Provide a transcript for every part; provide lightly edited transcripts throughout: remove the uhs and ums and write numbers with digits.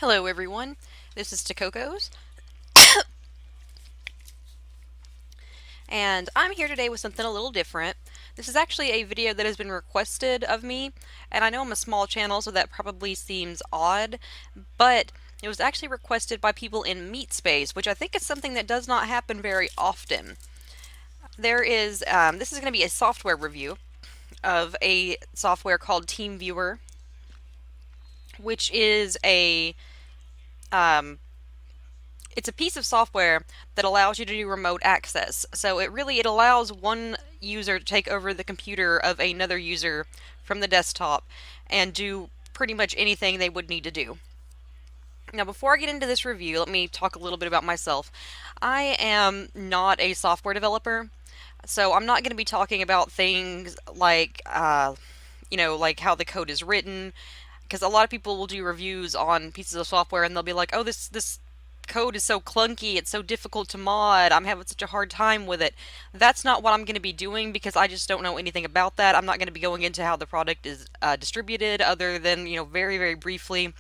Hello everyone, this is Takocos, and I'm here today with something a little different. This is actually a video that has been requested of me, and I know I'm a small channel so that probably seems odd, but it was actually requested by people in Meat Space, which I think is something that does not happen very often. This is going to be a software review of a software called TeamViewer, which is um, it's a piece of software that allows you to do remote access. So it allows one user to take over the computer of another user from the desktop and do pretty much anything they would need to do. Now, before I get into this review, let me talk a little bit about myself. I am not a software developer, so I'm not going to be talking about things like, like how the code is written, because a lot of people will do reviews on pieces of software and they'll be like, "Oh, this code is so clunky, it's so difficult to mod, I'm having such a hard time with it." That's not what I'm going to be doing because I just don't know anything about that. I'm not going to be going into how the product is distributed other than, very, very briefly.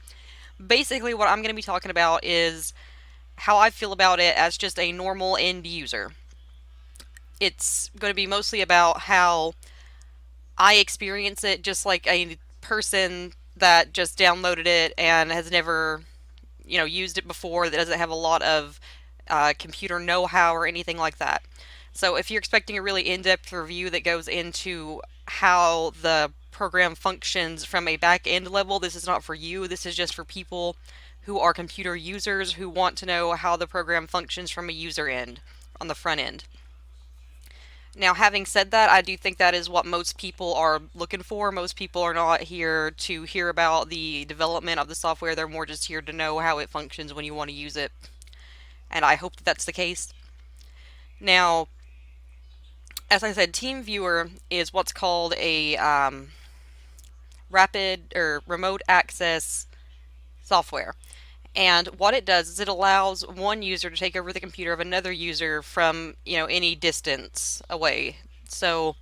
Basically, what I'm going to be talking about is how I feel about it as just a normal end user. It's going to be mostly about how I experience it just like a person that just downloaded it and has never used it before, that doesn't have a lot of computer know-how or anything like that. So if you're expecting a really in-depth review that goes into how the program functions from a back-end level, this is not for you. This is just for people who are computer users who want to know how the program functions from a user end on the front end. Now, having said that, I do think that is what most people are looking for. Most people are not here to hear about the development of the software. They're more just here to know how it functions when you want to use it. And I hope that that's the case. Now, as I said, TeamViewer is what's called a rapid or remote access software. And what it does is it allows one user to take over the computer of another user from, any distance away. So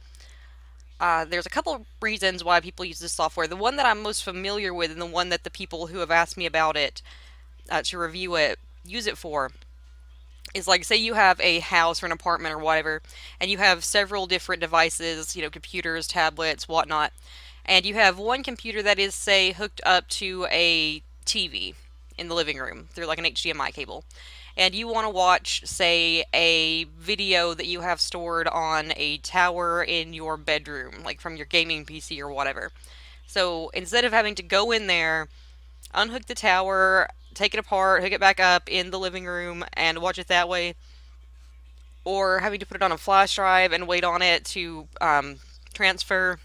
there's a couple reasons why people use this software. The one that I'm most familiar with, and the one that the people who have asked me about it to review it use it for, is like, say you have a house or an apartment or whatever, and you have several different devices, computers, tablets, whatnot, and you have one computer that is, say, hooked up to a TV in the living room through like an HDMI cable, and you want to watch, say, a video that you have stored on a tower in your bedroom, like from your gaming PC or whatever. So instead of having to go in there, unhook the tower, take it apart, hook it back up in the living room, and watch it that way, or having to put it on a flash drive and wait on it to transfer,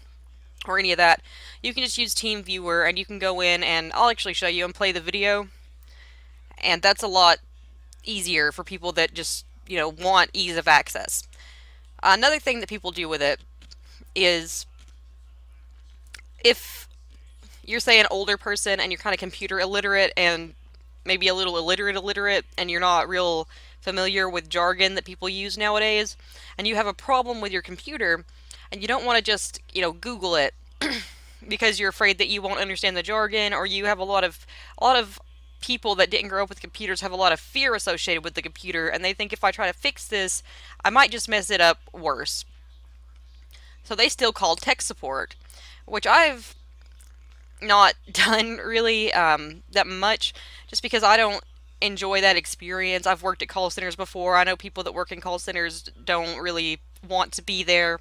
or any of that, you can just use TeamViewer and you can go in and I'll actually show you and play the video. And that's a lot easier for people that just, want ease of access. Another thing that people do with it is, if you're, say, an older person and you're kind of computer illiterate and maybe a little illiterate and you're not real familiar with jargon that people use nowadays, and you have a problem with your computer and you don't want to just, Google it because you're afraid that you won't understand the jargon, or you have a lot of people that didn't grow up with computers have a lot of fear associated with the computer, and they think if I try to fix this, I might just mess it up worse. So they still call tech support, which I've not done really that much, just because I don't enjoy that experience. I've worked at call centers before. I know people that work in call centers don't really want to be there,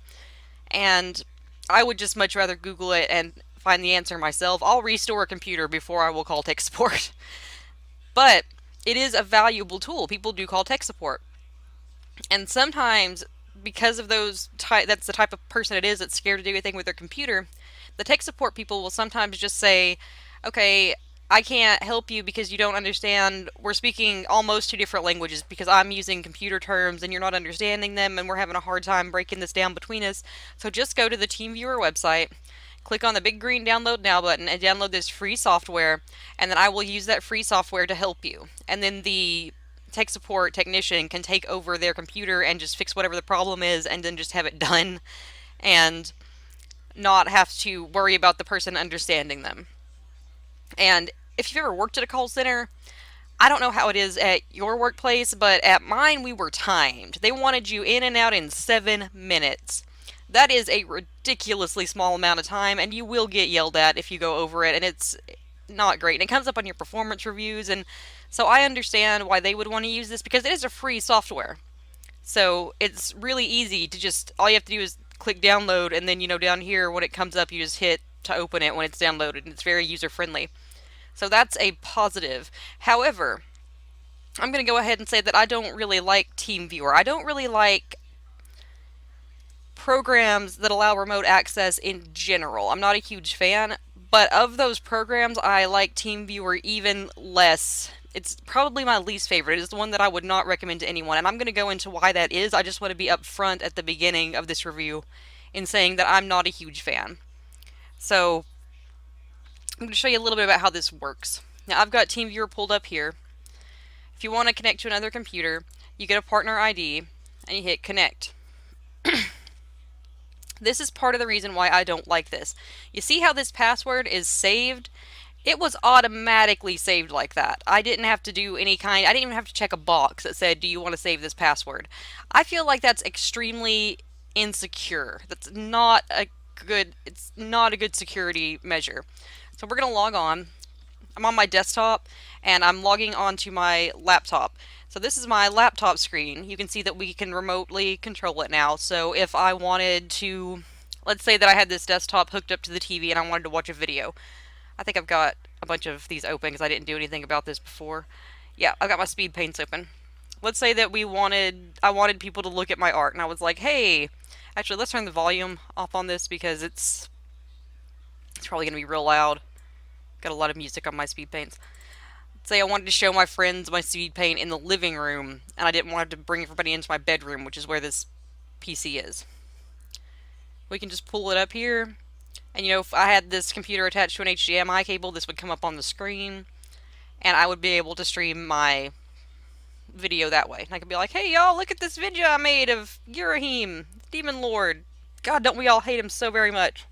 and I would just much rather Google it and find the answer myself. I'll restore a computer before I will call tech support. But it is a valuable tool. People do call tech support. And sometimes, because of that's the type of person it is that's scared to do anything with their computer, the tech support people will sometimes just say, "Okay, I can't help you because you don't understand. We're speaking almost two different languages because I'm using computer terms and you're not understanding them, and we're having a hard time breaking this down between us. So just go to the TeamViewer website, click on the big green download now button, and download this free software, and then I will use that free software to help you." And then the tech support technician can take over their computer and just fix whatever the problem is, and then just have it done and not have to worry about the person understanding them. And if you've ever worked at a call center, I don't know how it is at your workplace, but at mine we were timed. They wanted you in and out in 7 minutes. That is a ridiculously small amount of time, and you will get yelled at if you go over it, and it's not great. And it comes up on your performance reviews, and so I understand why they would want to use this because it is a free software. So it's really easy to just, all you have to do is click download, and then, down here when it comes up, you just hit to open it when it's downloaded, and it's very user friendly. So that's a positive. However, I'm going to go ahead and say that I don't really like TeamViewer. I don't really like programs that allow remote access in general. I'm not a huge fan, but of those programs, I like TeamViewer even less. It's probably my least favorite. It is the one that I would not recommend to anyone, and I'm going to go into why that is. I just want to be upfront at the beginning of this review in saying that I'm not a huge fan. So, I'm going to show you a little bit about how this works. Now, I've got TeamViewer pulled up here. If you want to connect to another computer, you get a partner ID and you hit connect. This is part of the reason why I don't like this. You see how this password is saved? It was automatically saved like that. I didn't have to do I didn't even have to check a box that said, do you want to save this password? I feel like that's extremely insecure. It's not a good security measure. So we're going to log on. I'm on my desktop and I'm logging onto my laptop. So this is my laptop screen. You can see that we can remotely control it now. So if I wanted to, let's say that I had this desktop hooked up to the TV and I wanted to watch a video. I think I've got a bunch of these open because I didn't do anything about this before. Yeah, I've got my speed paints open. Let's say that I wanted people to look at my art and I was like, hey, actually let's turn the volume off on this because it's probably going to be real loud. Got a lot of music on my speed paints. Say I wanted to show my friends my speed paint in the living room, and I didn't want to bring everybody into my bedroom, which is where this PC is. We can just pull it up here, and if I had this computer attached to an HDMI cable, this would come up on the screen, and I would be able to stream my video that way. And I could be like, hey y'all, look at this video I made of Yurahim, Demon Lord. God, don't we all hate him so very much.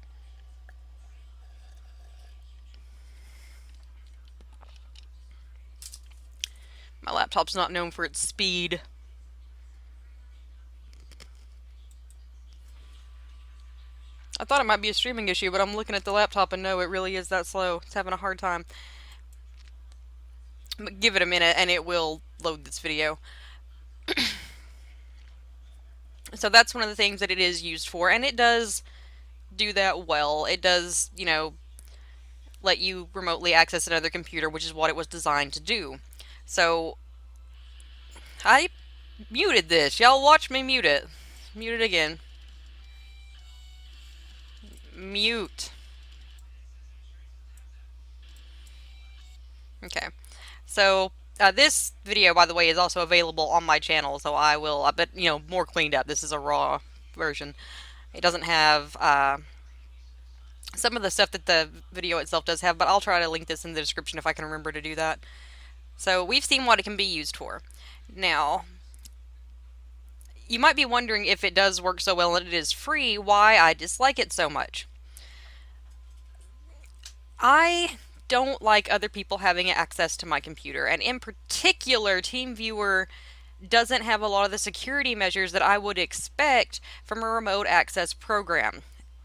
My laptop's not known for its speed. I thought it might be a streaming issue, but I'm looking at the laptop and no, it really is that slow. It's having a hard time. But give it a minute and it will load this video. So that's one of the things that it is used for, and it does do that well. It does, let you remotely access another computer, which is what it was designed to do. So, I muted this. Y'all watch me mute it. Mute it again. Mute. Okay. So, this video, by the way, is also available on my channel, so but, more cleaned up. This is a raw version. It doesn't have, some of the stuff that the video itself does have, but I'll try to link this in the description if I can remember to do that. So, we've seen what it can be used for. Now, you might be wondering if it does work so well and it is free, why I dislike it so much. I don't like other people having access to my computer, and in particular, TeamViewer doesn't have a lot of the security measures that I would expect from a remote access program.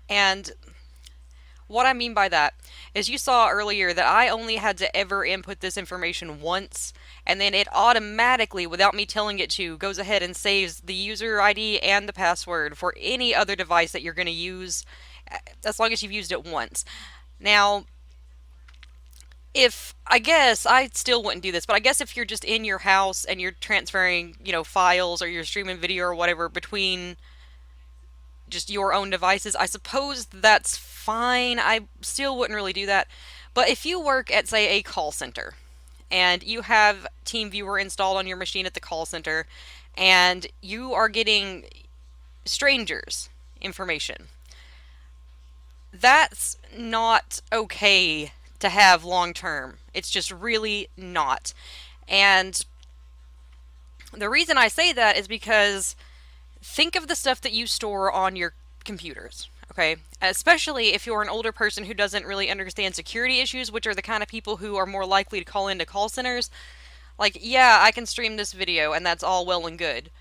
And what I mean by that is you saw earlier that I only had to ever input this information once, and then it automatically, without me telling it to, goes ahead and saves the user ID and the password for any other device that you're going to use, as long as you've used it once. Now, I guess I still wouldn't do this, but I guess if you're just in your house and you're transferring, files or you're streaming video or whatever between just your own devices, I suppose that's fine. I still wouldn't really do that. But if you work at, say, a call center and you have TeamViewer installed on your machine at the call center and you are getting strangers information, that's not okay to have long term. It's just really not. And the reason I say that is because think of the stuff that you store on your computers. Okay, especially if you're an older person who doesn't really understand security issues, which are the kind of people who are more likely to call into call centers. Like, yeah, I can stream this video, and that's all well and good.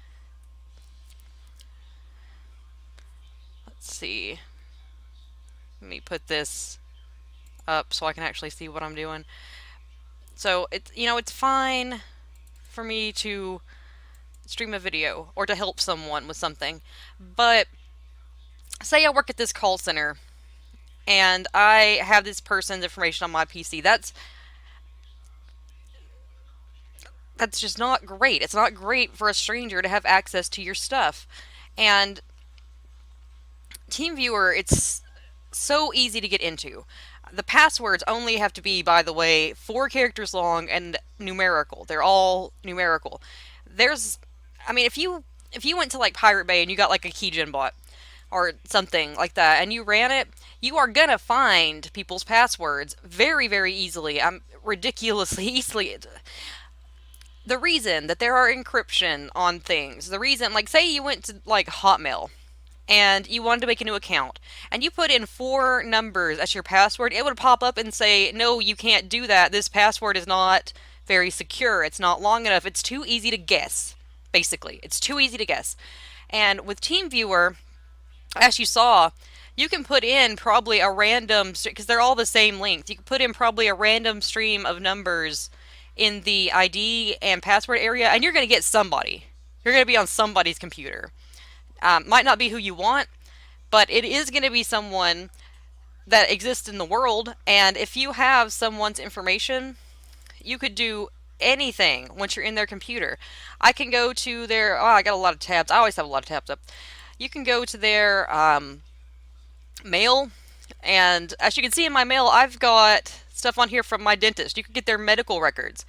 Let's see. Let me put this up so I can actually see what I'm doing. So it's fine for me to stream a video or to help someone with something, but say I work at this call center and I have this person's information on my PC. That's just not great. It's not great for a stranger to have access to your stuff. And TeamViewer, it's so easy to get into. The passwords only have to be, by the way, 4 characters long and numerical. They're all numerical. There's, I mean, if you went to like Pirate Bay and you got like a keygen bot or something like that and you ran it, you are gonna find people's passwords very, very easily. I'm ridiculously easily. The reason that there are encryption on things, the reason, like, say you went to like Hotmail and you wanted to make a new account and you put in 4 numbers as your password, it would pop up and say, no, you can't do that. This password is not very secure. It's not long enough. It's too easy to guess. Basically, it's too easy to guess. And with TeamViewer, as you saw, you can put in probably a random, because they're all the same length, you can put in probably a random stream of numbers in the ID and password area, and you're going to get somebody. You're going to be on somebody's computer. Might not be who you want, but it is going to be someone that exists in the world. And if you have someone's information, you could do anything once you're in their computer. I can go to their, oh, I got a lot of tabs. I always have a lot of tabs up. You can go to their mail, and as you can see in my mail, I've got stuff on here from my dentist. You could get their medical records.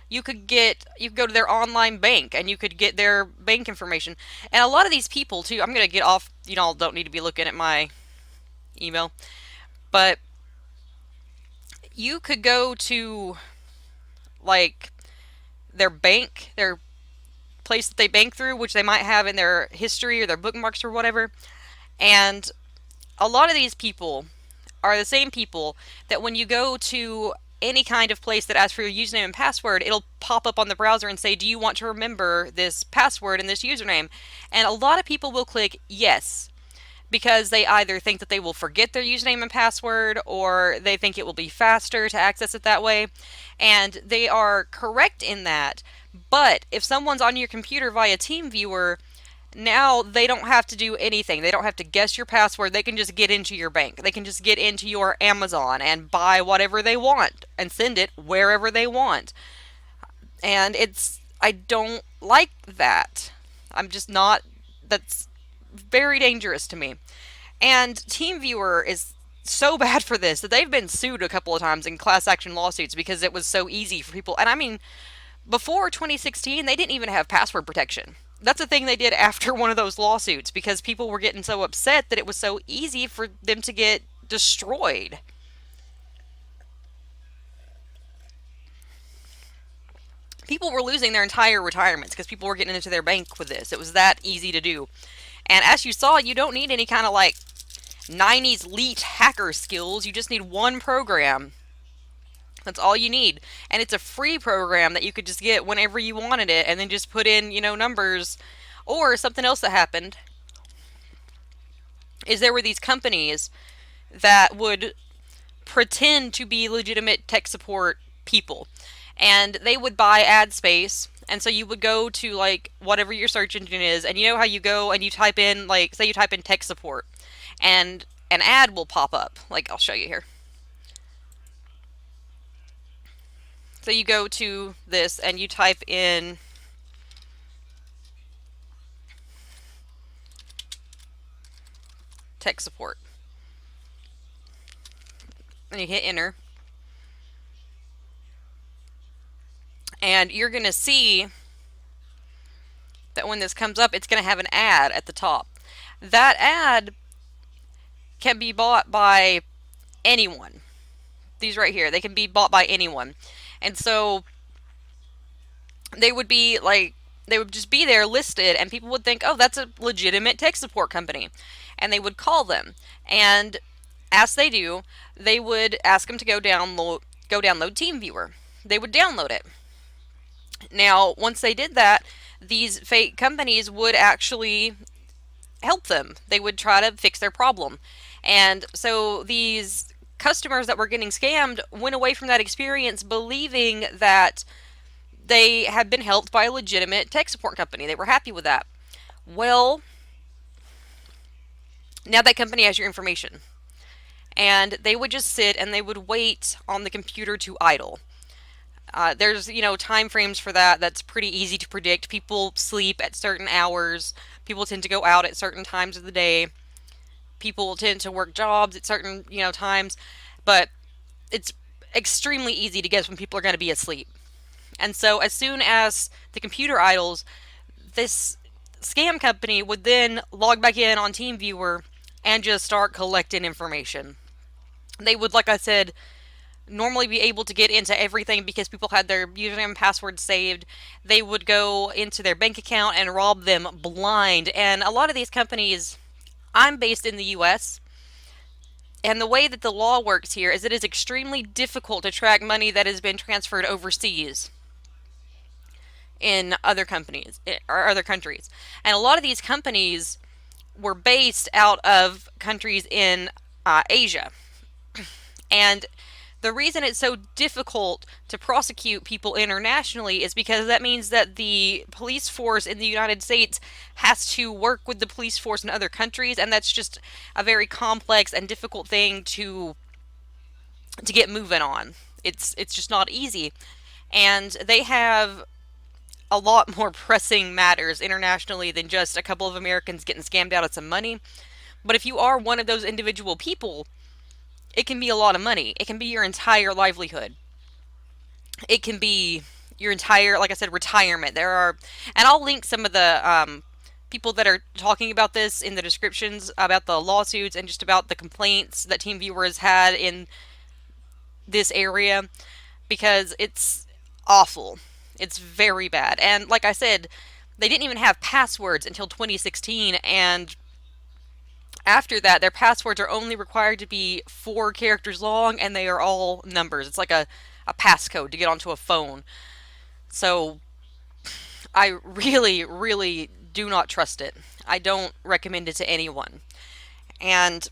You could go to their online bank and you could get their bank information. And a lot of these people too, I'm going to get off, you all don't need to be looking at my email, but you could go to like their bank, their place that they bank through, which they might have in their history or their bookmarks or whatever. And a lot of these people are the same people that when you go to any kind of place that asks for your username and password, it'll pop up on the browser and say, do you want to remember this password and this username? And a lot of people will click yes, because they either think that they will forget their username and password, or they think it will be faster to access it that way. And they are correct in that. But if someone's on your computer via TeamViewer, now they don't have to do anything. They don't have to guess your password. They can just get into your bank. They can just get into your Amazon and buy whatever they want and send it wherever they want. And I don't like that. I'm just not, that's very dangerous to me. And TeamViewer is so bad for this that they've been sued a couple of times in class action lawsuits because it was so easy for people. And I mean, before 2016, they didn't even have password protection. That's a thing they did after one of those lawsuits because people were getting so upset that it was so easy for them to get destroyed. People were losing their entire retirements because people were getting into their bank with this. It was that easy to do. And as you saw, you don't need any kind of like 90s elite hacker skills. You just need one program. That's all you need. And it's a free program that you could just get whenever you wanted it and then just put in, numbers. Or something else that happened is there were these companies that would pretend to be legitimate tech support people. And they would buy ad space. And so you would go to like whatever your search engine is, and you know how you go and you type in, like, say you type in tech support, and an ad will pop up. Like, I'll show you here. So you go to this and you type in tech support. And you hit enter. And you're going to see that when this comes up, it's going to have an ad at the top. That ad can be bought by anyone. These right here, they can be bought by anyone. And so they would be like, they would just be there listed, and people would think, oh, that's a legitimate tech support company. and they would call them. And as they do, they would ask them to go download TeamViewer. They would download it. Now, once they did that, these fake companies would actually help them. They would try to fix their problem. And so these customers that were getting scammed went away from that experience believing that they had been helped by a legitimate tech support company. They were happy with that. Well, now that company has your information. And they would just sit and they would wait on the computer to idle. There's, time frames for that. That's pretty easy to predict. People sleep at certain hours. People tend to go out at certain times of the day. People tend to work jobs at certain, times. But it's extremely easy to guess when people are going to be asleep. And so as soon as the computer idles, this scam company would then log back in on TeamViewer and just start collecting information. They would, like I said, normally be able to get into everything because people had their username and password saved. They would go into their bank account and rob them blind. And a lot of these companies, I'm based in the US, and the way that the law works here is it is extremely difficult to track money that has been transferred overseas in other companies or other countries. And a lot of these companies were based out of countries in Asia. And the reason it's so difficult to prosecute people internationally is because that means that the police force in the United States has to work with the police force in other countries, and that's just a very complex and difficult thing to get moving on. It's just not easy. And they have a lot more pressing matters internationally than just a couple of Americans getting scammed out of some money. But if you are one of those individual people, it can be a lot of money. It can be your entire livelihood. It can be your entire, like I said, retirement. And I'll link some of the people that are talking about this in the descriptions about the lawsuits and just about the complaints that TeamViewer has had in this area, because it's awful. It's very bad. And like I said, they didn't even have passwords until 2016, and after that, their passwords are only required to be 4 characters long, and they are all numbers. It's like a passcode to get onto a phone. So I really, really do not trust it. I don't recommend it to anyone. And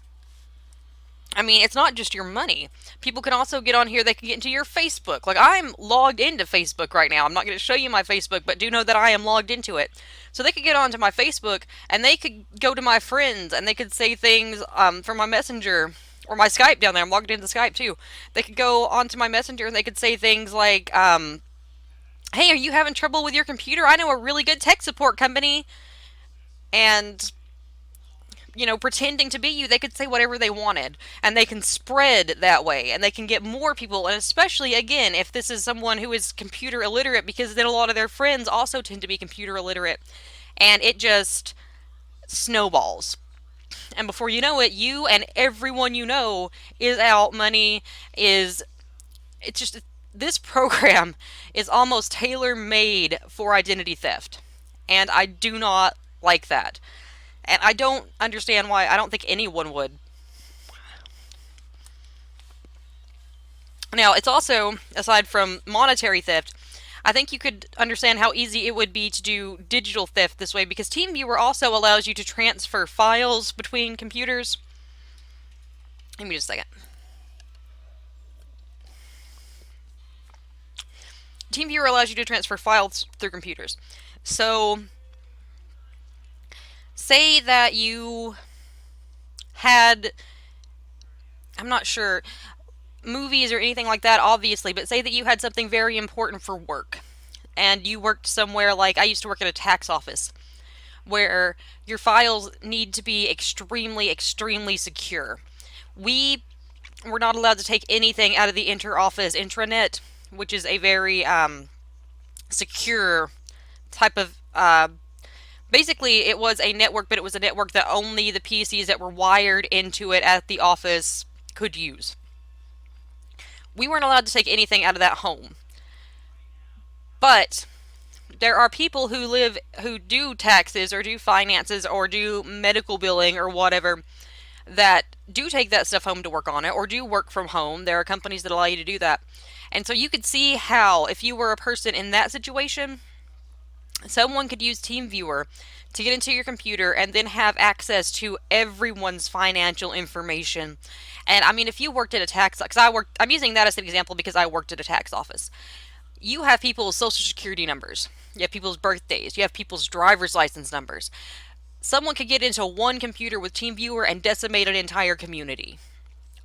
I mean, it's not just your money. People can also get on here, they can get into your Facebook. Like, I'm logged into Facebook right now. I'm not going to show you my Facebook, but do know that I am logged into it. So they could get onto my Facebook, and they could go to my friends, and they could say things from my Messenger, or my Skype down there. I'm logged into Skype, too. They could go onto my Messenger, and they could say things like, hey, are you having trouble with your computer? I know a really good tech support company. And pretending to be you, they could say whatever they wanted, and they can spread that way, and they can get more people, and especially, again, if this is someone who is computer illiterate, because then a lot of their friends also tend to be computer illiterate, and it just snowballs. And before you know it, you and everyone you know is out. Money is, it's just, this program is almost tailor-made for identity theft, and I do not like that. And I don't understand why. I don't think anyone would. Now, it's also, aside from monetary theft, I think you could understand how easy it would be to do digital theft this way, because TeamViewer also allows you to transfer files between computers. Give me just a second. TeamViewer allows you to transfer files through computers. So say that you had, I'm not sure, movies or anything like that, obviously, but say that you had something very important for work, and you worked somewhere like, I used to work at a tax office, where your files need to be extremely, extremely secure. We were not allowed to take anything out of the inter-office intranet, which is a very secure type of basically, it was a network, but it was a network that only the PCs that were wired into it at the office could use. We weren't allowed to take anything out of that home. But there are people who do taxes or do finances or do medical billing or whatever that do take that stuff home to work on it or do work from home. There are companies that allow you to do that. And so you could see how, if you were a person in that situation, someone could use TeamViewer to get into your computer and then have access to everyone's financial information. And I mean, if you worked at a tax, because I'm using that as an example because I worked at a tax office. You have people's social security numbers, you have people's birthdays, you have people's driver's license numbers. Someone could get into one computer with TeamViewer and decimate an entire community.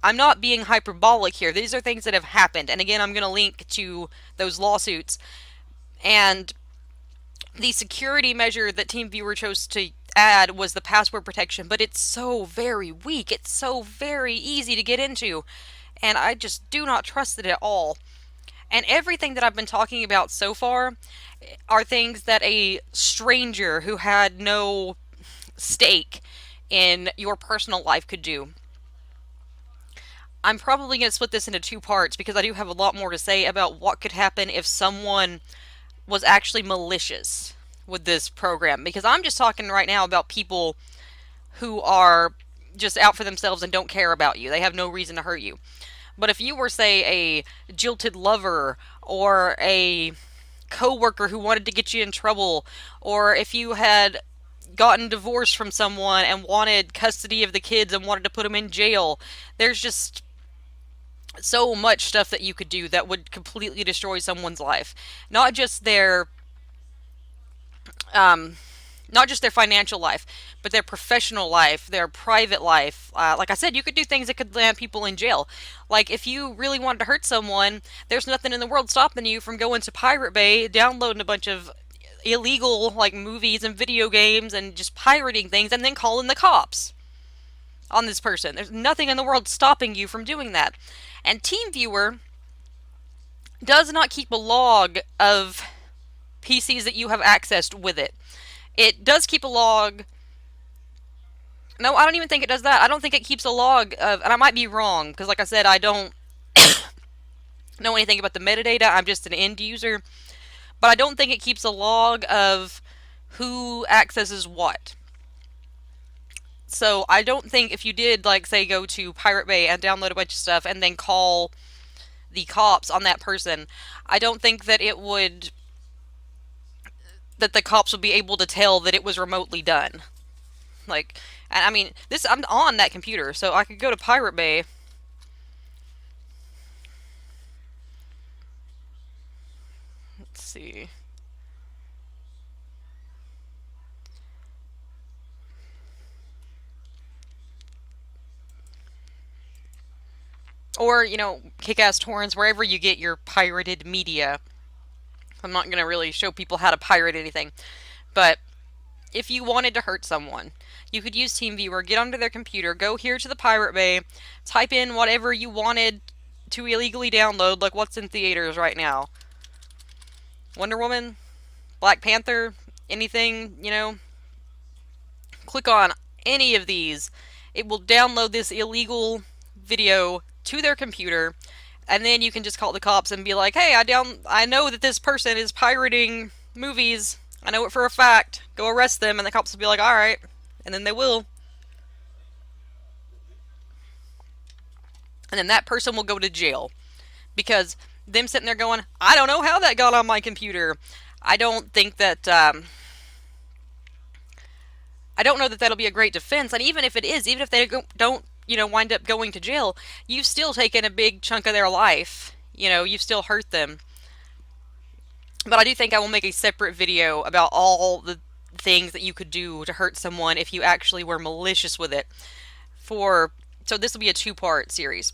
I'm not being hyperbolic here. These are things that have happened. And again, I'm going to link to those lawsuits. And the security measure that TeamViewer chose to add was the password protection, but it's so very weak. It's so very easy to get into. And I just do not trust it at all. And everything that I've been talking about so far are things that a stranger who had no stake in your personal life could do. I'm probably going to split this into two parts because I do have a lot more to say about what could happen if someone was actually malicious with this program. Because I'm just talking right now about people who are just out for themselves and don't care about you. They have no reason to hurt you. But if you were, say, a jilted lover or a coworker who wanted to get you in trouble, or if you had gotten divorced from someone and wanted custody of the kids and wanted to put them in jail, there's just so much stuff that you could do that would completely destroy someone's life. Not just their um, not just their financial life, but their professional life, their private life. Like I said, you could do things that could land people in jail. Like if you really wanted to hurt someone, there's nothing in the world stopping you from going to Pirate Bay, downloading a bunch of illegal like movies and video games and just pirating things and then calling the cops on this person. There's nothing in the world stopping you from doing that. And TeamViewer does not keep a log of PCs that you have accessed with it. It does keep a log. No, I don't even think it does that. I don't think it keeps a log of, and I might be wrong, because like I said, I don't know anything about the metadata. I'm just an end user. But I don't think it keeps a log of who accesses what. So I don't think if you did, like, say, go to Pirate Bay and download a bunch of stuff and then call the cops on that person, I don't think that that the cops would be able to tell that it was remotely done. Like, and I mean, I'm on that computer, so I could go to Pirate Bay. Let's see. Or, Kick-Ass Torrents, wherever you get your pirated media. I'm not going to really show people how to pirate anything. But if you wanted to hurt someone, you could use TeamViewer, get onto their computer, go here to the Pirate Bay, type in whatever you wanted to illegally download, like what's in theaters right now. Wonder Woman, Black Panther, anything, click on any of these. It will download this illegal video to their computer, and then you can just call the cops and be like, hey, I know that this person is pirating movies. I know it for a fact. Go arrest them. And the cops will be like, alright. And then they will. And then that person will go to jail. Because them sitting there going, I don't know how that got on my computer. I don't think that, I don't know that that'll be a great defense. And even if it is, even if they don't, wind up going to jail, you've still taken a big chunk of their life. You've still hurt them. But I do think I will make a separate video about all the things that you could do to hurt someone if you actually were malicious with it. So this will be a two-part series.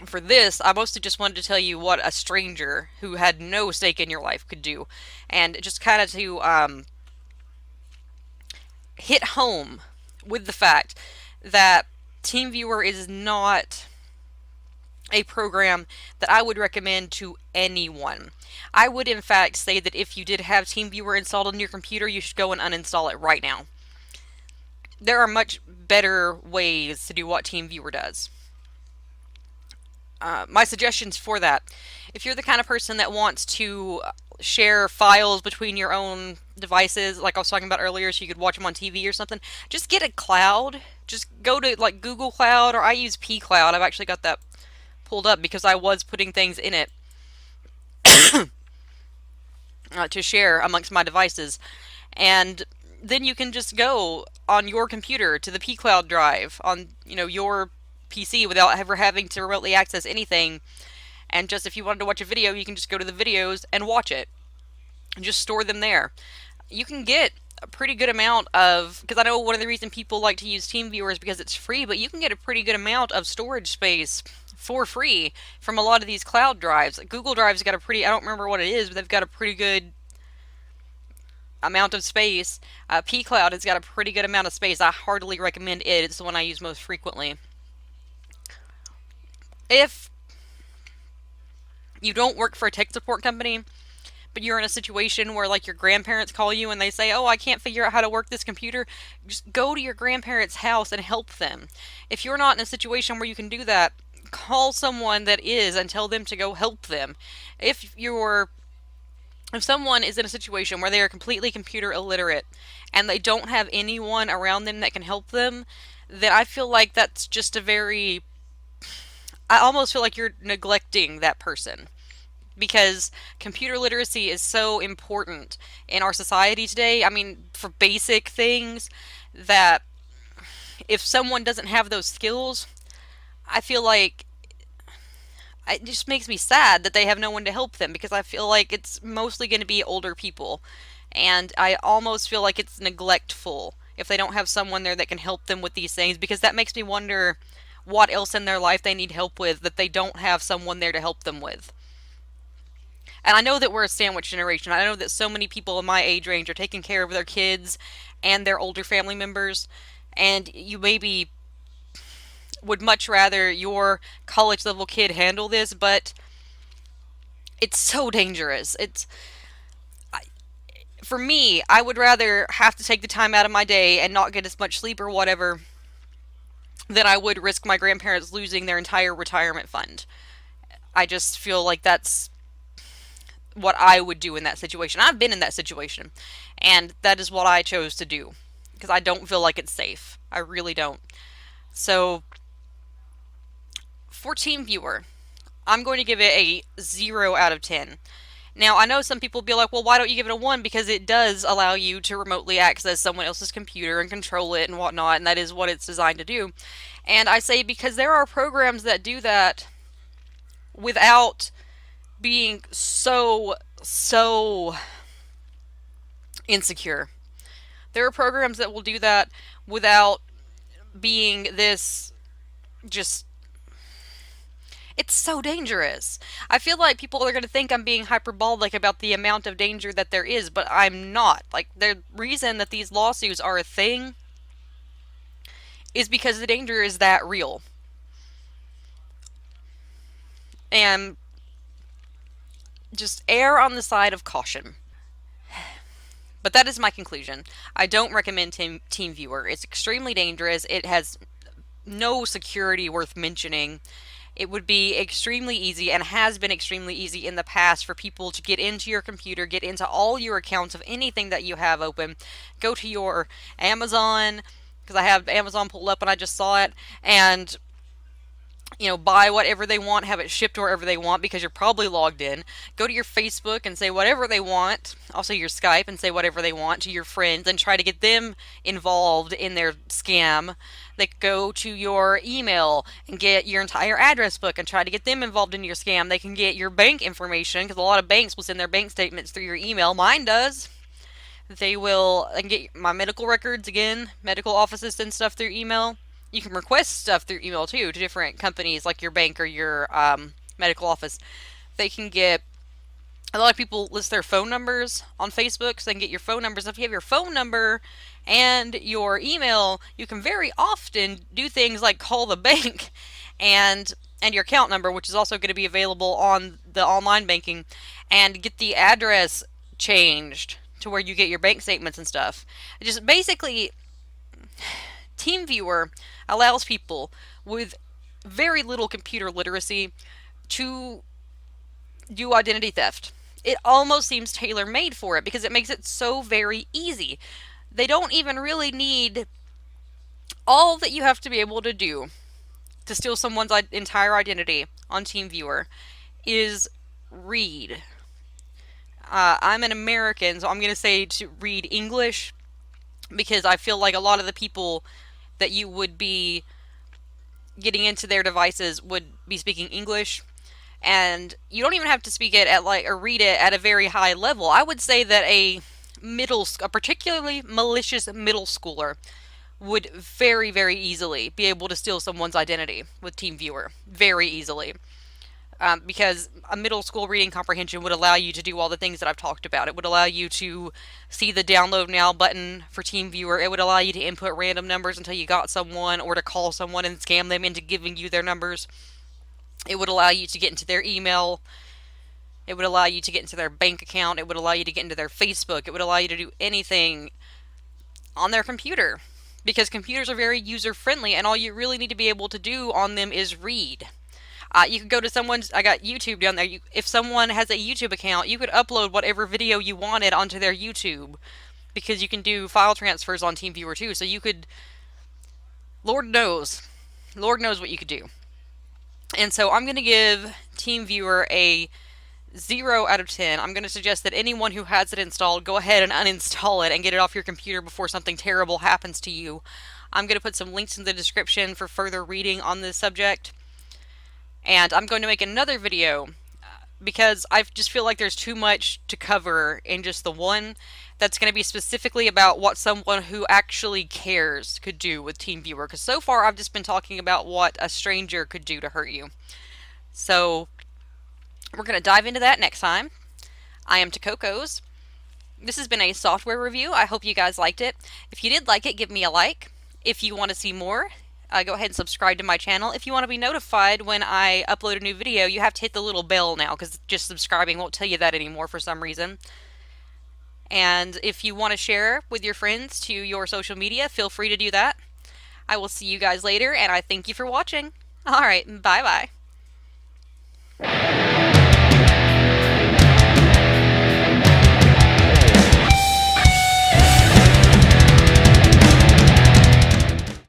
For this, I mostly just wanted to tell you what a stranger who had no stake in your life could do. And just kind of to hit home with the fact that TeamViewer is not a program that I would recommend to anyone. I would in fact say that if you did have TeamViewer installed on your computer, you should go and uninstall it right now. There are much better ways to do what TeamViewer does. My suggestions for that: if you're the kind of person that wants to share files between your own devices, like I was talking about earlier, so you could watch them on TV or something, just get a cloud. Just go to like Google Cloud, or I use P Cloud. I've actually got that pulled up because I was putting things in it to share amongst my devices. And then you can just go on your computer to the P Cloud drive on, your PC without ever having to remotely access anything. And just if you wanted to watch a video, you can just go to the videos and watch it and just store them there. You can get a pretty good amount of, because I know one of the reasons people like to use TeamViewer is because it's free, but you can get a pretty good amount of storage space for free from a lot of these cloud drives. Google Drive's got a pretty, I don't remember what it is, but they've got a pretty good amount of space. P Cloud has got a pretty good amount of space. I heartily recommend it. It's the one I use most frequently. If you don't work for a tech support company, but you're in a situation where like your grandparents call you and they say, "Oh, I can't figure out how to work this computer," just go to your grandparents' house and help them. If you're not in a situation where you can do that, call someone that is and tell them to go help them. If you're if someone is in a situation where they are completely computer illiterate and they don't have anyone around them that can help them, then I feel like that's just a very, I almost feel like you're neglecting that person, because computer literacy is so important in our society today. I mean, for basic things, that if someone doesn't have those skills, I feel like it just makes me sad that they have no one to help them, because I feel like it's mostly going to be older people. And I almost feel like it's neglectful if they don't have someone there that can help them with these things, because that makes me wonder what else in their life they need help with that they don't have someone there to help them with. And I know that we're a sandwich generation. I know that so many people in my age range are taking care of their kids and their older family members, and you maybe would much rather your college level kid handle this, but it's so dangerous. For me, I would rather have to take the time out of my day and not get as much sleep or whatever than I would risk my grandparents losing their entire retirement fund. I just feel like that's what I would do in that situation. I've been in that situation, and that is what I chose to do because I don't feel like it's safe. I really don't. So, for TeamViewer, I'm going to give it a 0 out of 10. Now, I know some people will be like, well, why don't you give it a 1? Because it does allow you to remotely access someone else's computer and control it and whatnot, and that is what it's designed to do. And I say because there are programs that do that without being so insecure. There are programs that will do that without being this just, it's so dangerous. I feel like people are going to think I'm being hyperbolic about the amount of danger that there is, but I'm not. Like, the reason that these lawsuits are a thing is because the danger is that real. And just err on the side of caution. But that is my conclusion. I don't recommend TeamViewer. It's extremely dangerous. It has no security worth mentioning. It would be extremely easy, and has been extremely easy in the past, for people to get into your computer, get into all your accounts of anything that you have open, go to your Amazon, because I have Amazon pulled up and I just saw it, and buy whatever they want, have it shipped wherever they want because you're probably logged in. Go to your Facebook and say whatever they want, also your Skype, and say whatever they want to your friends and try to get them involved in their scam. They go to your email and get your entire address book and try to get them involved in your scam. They can get your bank information, because a lot of banks will send their bank statements through your email. Mine does. They will, and get my medical records, again, medical offices send stuff through email. You can request stuff through email too to different companies like your bank or your medical office. They can get, a lot of people list their phone numbers on Facebook, so they can get your phone numbers. If you have your phone number and your email, you can very often do things like call the bank and your account number, which is also going to be available on the online banking, and get the address changed to where you get your bank statements and stuff. Just basically, TeamViewer allows people with very little computer literacy to do identity theft. It almost seems tailor made for it because it makes it so very easy. They don't even really need all that you have to be able to do to steal someone's entire identity on TeamViewer is read. I'm an American, so I'm going to say to read English because I feel like a lot of the people that you would be getting into their devices would be speaking English, and you don't even have to speak it at like or read it at a very high level. I would say that a particularly malicious middle schooler would very, very easily be able to steal someone's identity with TeamViewer. Very easily. Because a middle school reading comprehension would allow you to do all the things that I've talked about. It would allow you to see the download now button for TeamViewer. It would allow you to input random numbers until you got someone, or to call someone and scam them into giving you their numbers. It would allow you to get into their email. It would allow you to get into their bank account. It would allow you to get into their Facebook. It would allow you to do anything on their computer. Because computers are very user friendly, and all you really need to be able to do on them is read. You could go to someone's. I got YouTube down there. If someone has a YouTube account, you could upload whatever video you wanted onto their YouTube because you can do file transfers on TeamViewer too. So you could, Lord knows, Lord knows what you could do. And so I'm going to give TeamViewer a 0 out of 10. I'm going to suggest that anyone who has it installed, go ahead and uninstall it and get it off your computer before something terrible happens to you. I'm going to put some links in the description for further reading on this subject. And I'm going to make another video because I just feel like there's too much to cover in just the one that's going to be specifically about what someone who actually cares could do with TeamViewer. Because so far I've just been talking about what a stranger could do to hurt you. So we're going to dive into that next time. I am Takocos. This has been a software review. I hope you guys liked it. If you did like it, give me a like. If you want to see more, go ahead and subscribe to my channel. If you want to be notified when I upload a new video, you have to hit the little bell now because just subscribing won't tell you that anymore for some reason. And if you want to share with your friends to your social media, feel free to do that. I will see you guys later, and I thank you for watching. Alright, bye-bye.